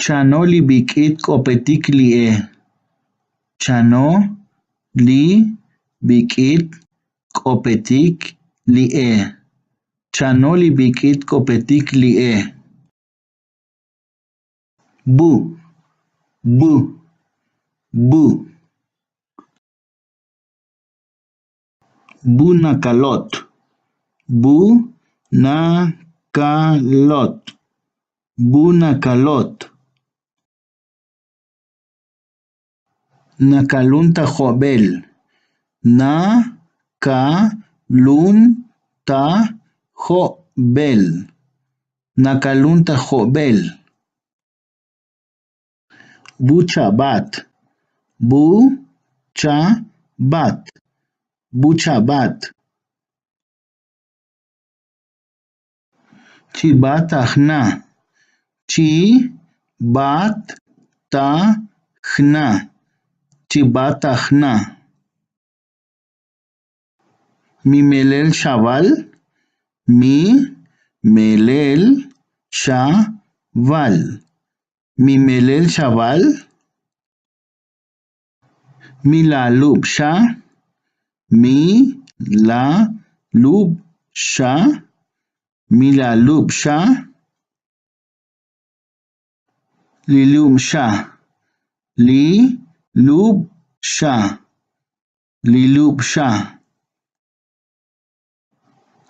Chano li bik'it k'opetik li'e. Chano li bik'it k'opetik li'e. Chano li bik'it k'opetik li'e. Bu, bu, bu. Bu nakalot. Bu nakalot. Bu nakalot. Nakalunta jobel. Nakalunta jobel. Nakalunta jobel. Bu chabat. Bu chabat. Bu chabat. Chibat ajna. Chibat tajna. Chibat ajna. Mi melel shaval. Mi melel shaval. Mi melel shaval. Mi la lubsha. Mi la lubsha. Mi la lubsha. Li lubsha. Li lubsha. Li lubsha.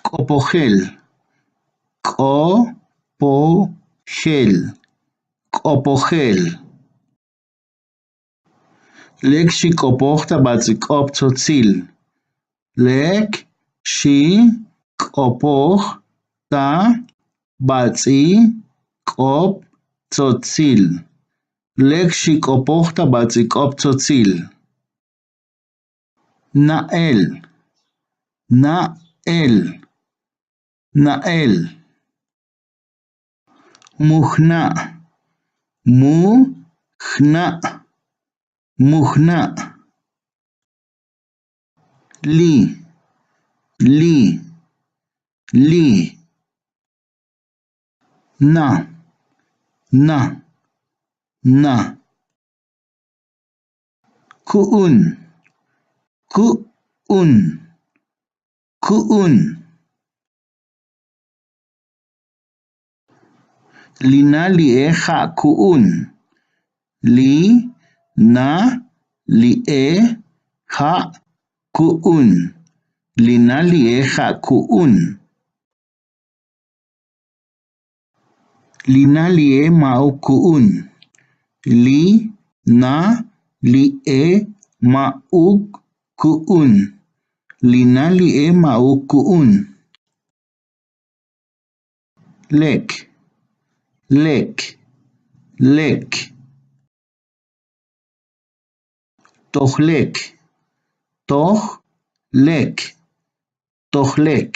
Kopogel. Kopogel. Kopogel. Lek shikopochta batzikop tzotzil. Lek shikopochta batzikop tzotzil. Lek shikopochta batzikop tzotzil. Nael. Nael. Nael. Muhna. Muhna. Muhna. Li. Li. Li. Na. Na. Na. Ku'un. Ku'un. Ku'un. Lina li'e ha ku'un. Li na li'e ha ku'un. Lina li'e ha ku'un. Lina li'e ma'u ku'un. Li na li'e ma'u ku'un. Lina li'e ma'u ku'un. Lek. Lek. Lek. Tohlek. Tohlek. Tohlek.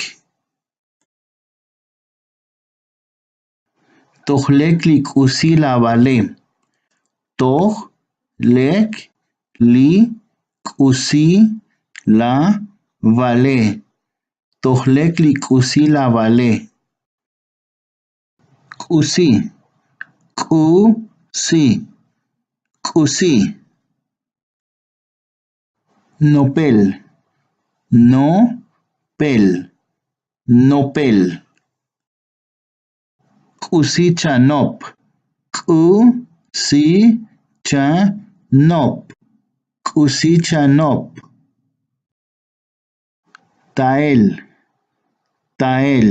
Tohlek li k'usi la vale. Tohlek li k'usi la vale. Tohlek li k'usi la vale. K'usi. K'usi. K'usi. Nopel. Nopel. Nopel. K'usi chanop. K'usi chanop. K'usi chanop. Tael. Tael.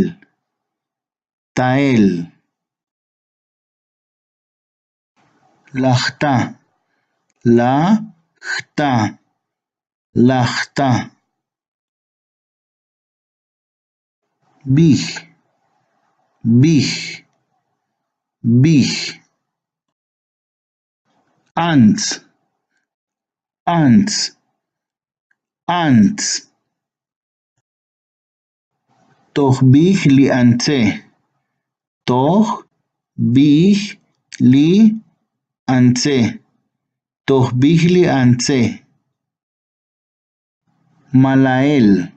Tael. Lachta. Lachta. Lachta. Bij. Bij. Bij. Ants. Ants. Ants. Toch bij li antze. Toch bij li antze. Toch bij li antze. Malael.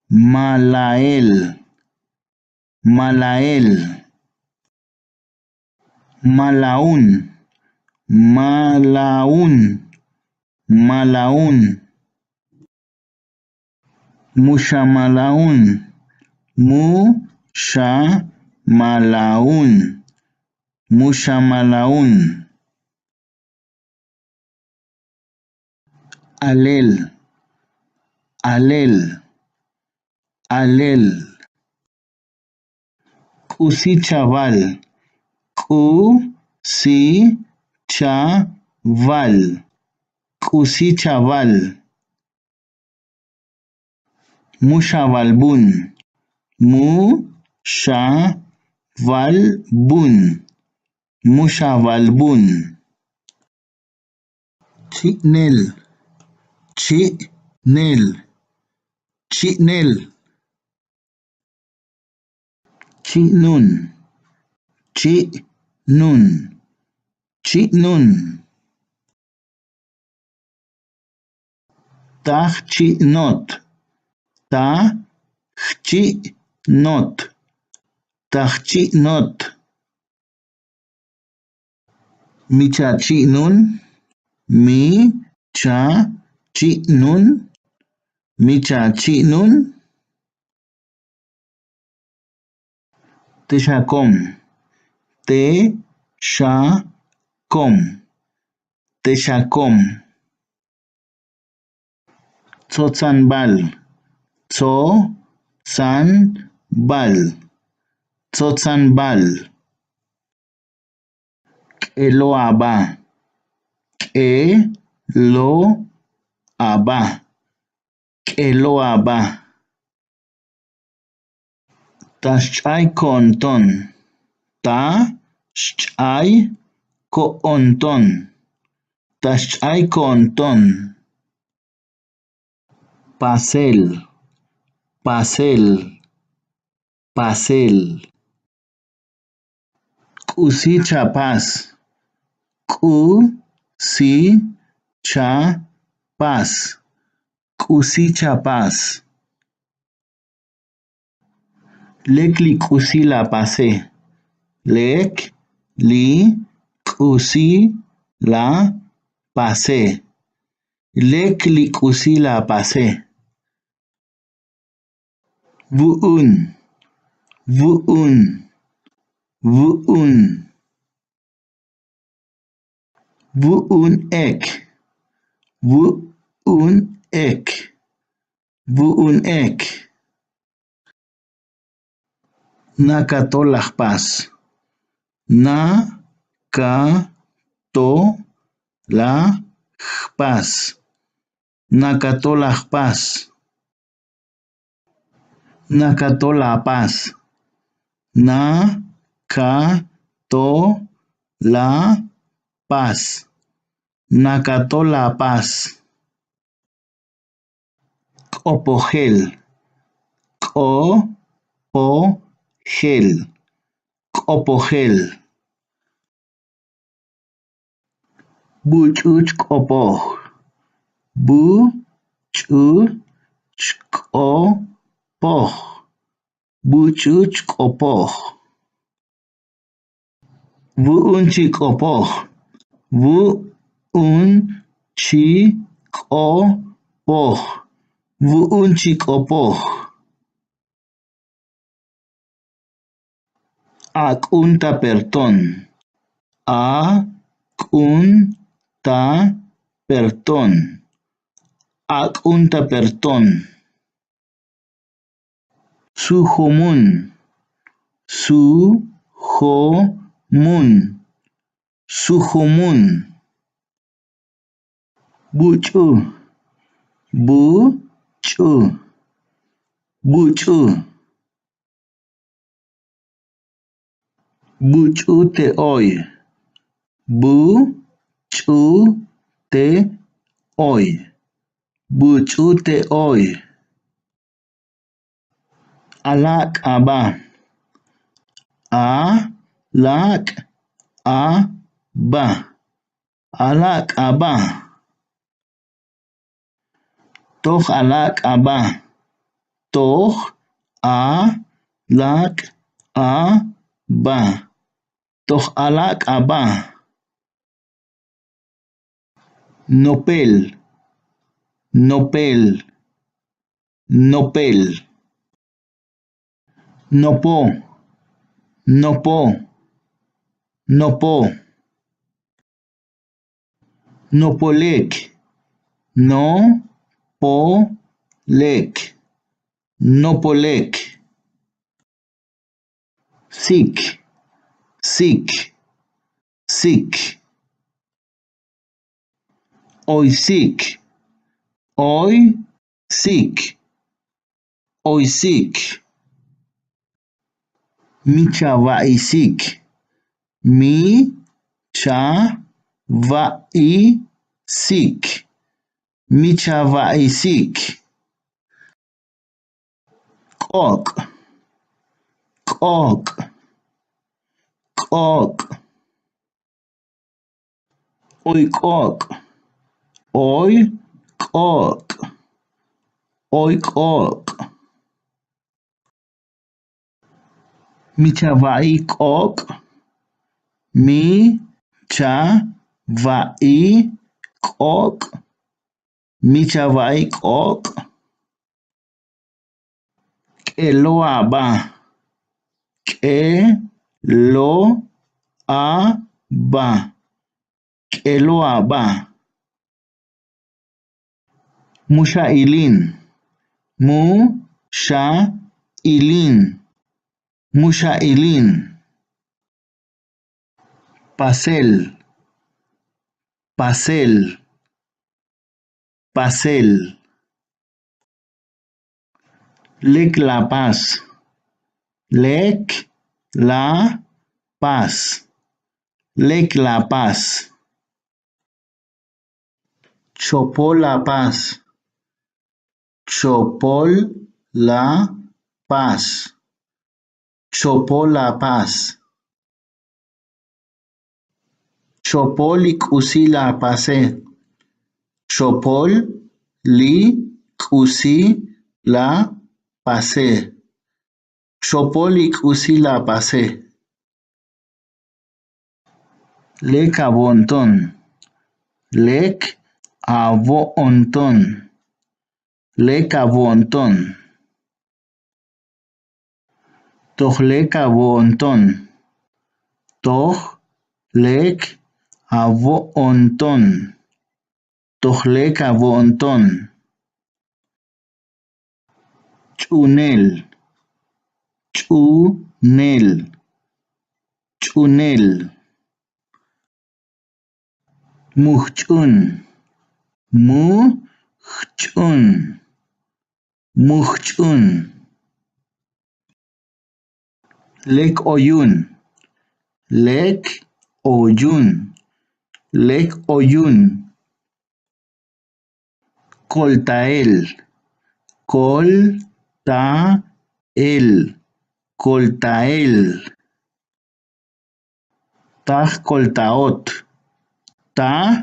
Malael. Malael. Malaún, Malaún, Malaún. Mushamalaún, Mushamalaún, Mushamalaún. Alel, Alel, Alel. Cusichaval, Cusichaval, Cusichaval. Mushavalbun, Mushavalbun, Mushavalbun. Chinel, Chinel, Chinel. Chinun, Chinun, Chinun. Tachchinot, Tachchinot, Tachchinot. Michachinun, Michachinun, Michachinun. Techacom, Techacom, Techacom. Tzotzanbal, Tzotzanbal, Tzotzanbal. Eloaba, Eloaba, Eloaba. Tashchai konton, Tashchai konton, Tashchai konton. Pasel, Pasel, Pasel. Cusichapas, Cusichapas, Cusichapas. Lekli kusila pase, Lekli kusila pase, Lekli kusila pase. Vu'un, Vu'un, Vu'un. Vu'un ek, Vu'un ek, Vu'un ek. Nakatolahpas, Nakatolahpas, Nakatolahpas. Nakatolahpas, Nakatolahpas, Nakatolahpas. Opogel, Opogel, Opogel. Buchuchkopoh, Buchuchkopoh, Buchuchkopoh. Vu'unchikopoh, Vu'unchikopoh, Vu'unchikopoh. Acunta perton, Acunta perton, Acunta perton. Sujomun, Sujomun, Sujomun. Buchu, Buchu, Buchu. Buchute hoy, Buchute hoy, Buchute hoy. Alak aba, Alak aba, Alak aba. Toch alak aba, Toch alak aba. Toj alaq aba. Nopel. Nopel. Nopel. Nopo. Nopo. Nopo. Nopolek. No po lek. Nopolek. Sik. Sik. Sik. Oysik. Oy sik. Oysik. Michavaisik. Mi cha va I sik. Michavaisik. Kok. Kok. Kok. Oykok. Oykok. Oykok. Michavaikok. Mi cha va I kok. Michavaikok. Keloaba. Keloaba. Keloaba. Mushailin. Mushailin. Mushailin. Pasel. Pasel. Pasel. Lek la paz. Lek la paz. Lek la paz. Chopol la paz. Chopol la paz. Chopol la paz. Chopol ikusi la pase. Chopol li kusi la pase. Chopol ikusi la pase. Lek avonton. Lek avonton. Lek avonton. Toj lek avonton. Toj lek avonton. Toj lek avonton. Ch'unel. Ch'unel. Ch'unel. Mujch'un. Mujch'un. Mujch'un. Lek oyun. Lek oyun. Lek oyun. Coltael. Coltael. Coltael. Taj coltaot. Taj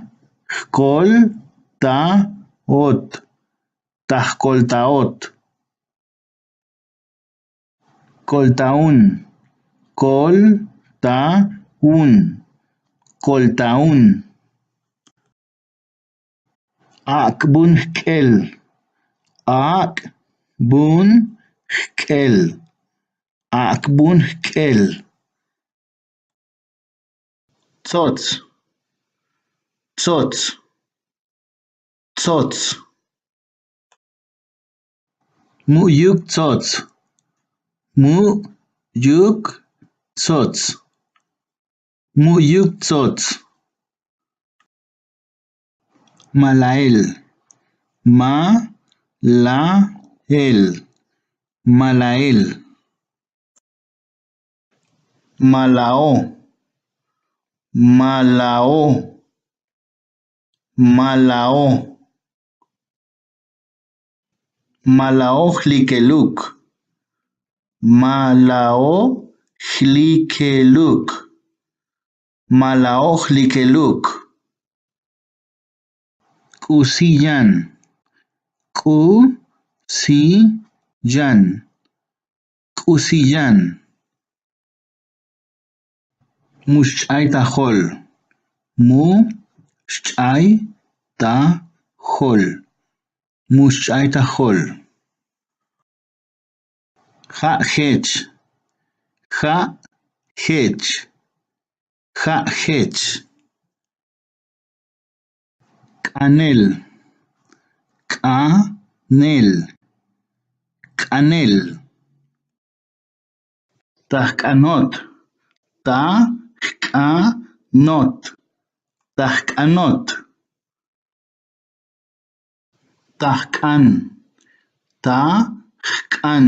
coltaot. Taj coltaot. Coltaun. Coltaun. Coltaun. Akbunkel. Akbunkel. Akbunkel. Tzotz. Tzotz. Tzotz. Muyuk tzotz. Muyuk tzotz. Muyuk tzotz. Malael. Malael. Malael. Malao. Malao. Malao. Malaojlikeluk. Malaojlikeluk. Malaojlikeluk. Kusillan. Kusillan. Kusillan. Mush'ayta hol. Mush'ayta hol. Mush'ayta hol. Ha hech. Ha hech. Ha hech. Canel. Canel. Canel. Tahkanot. Tahkanot. Tahkanot. Tahkan. Tahkan.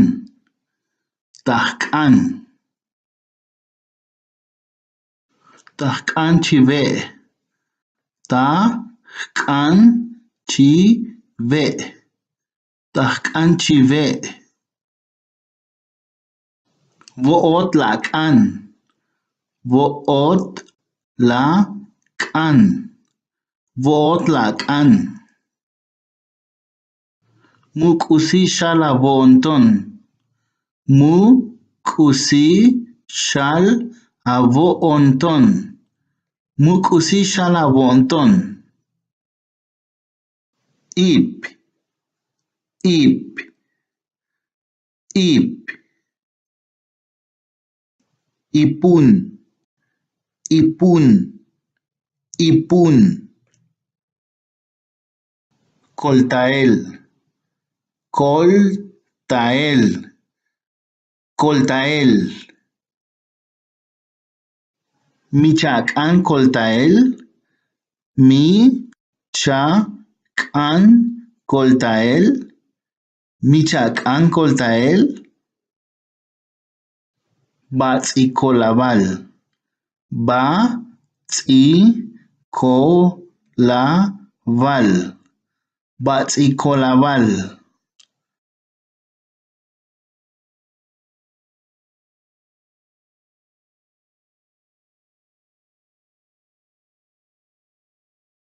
Tahkan. Tahkan chive. Tahkan chive. Tahkan chive. Vo'ot la'kan. Vo'ot la'kan. Vo'ot la'kan. Muk'usi shal avonton. Muk'usi shal avonton. Muk'usi shal avonton. Ip. Ip. Ip. Ipun. Ipun. Ipun. Coltael. Coltael. Coltael. Michacán coltael. Michacán coltael. Michacán coltael. Batz'ikolaval. Batz'ikolaval. Batz'ikolaval.